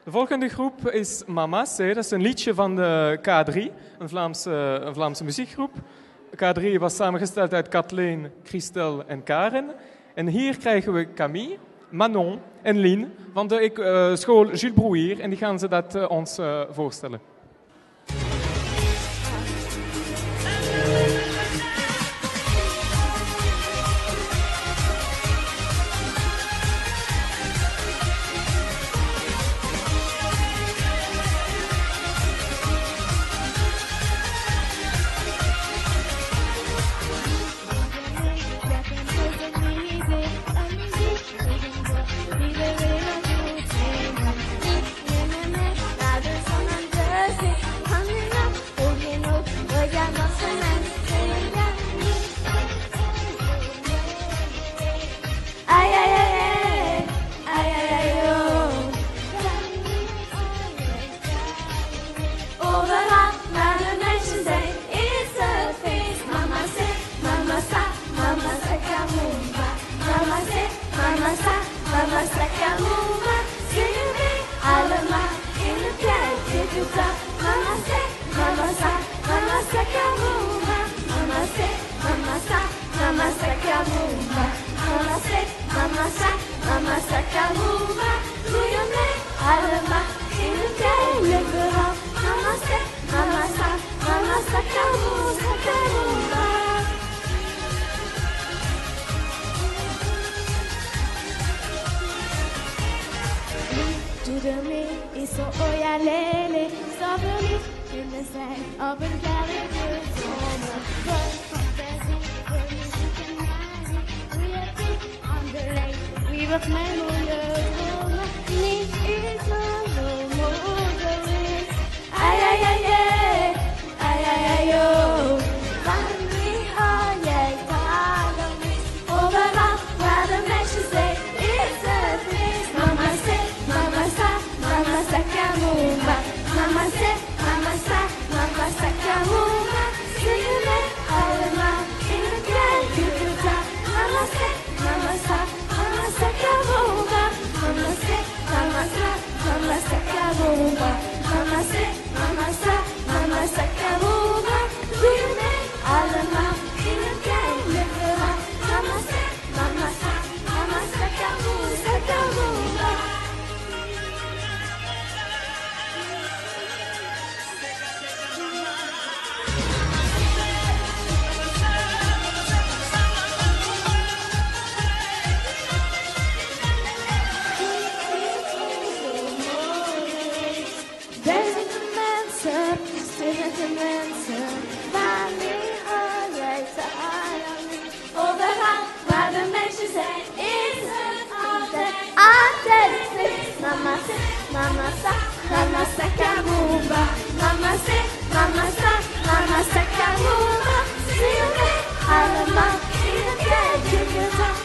De volgende groep is Mama's. Dat is een liedje van de K3, een Vlaamse muziekgroep. K3 was samengesteld uit Kathleen, Christel en Karen. En hier krijgen we Camille, Manon en Lien van de school Jules Brouwer. En die gaan ze dat ons voorstellen. Allemaal in het kerkje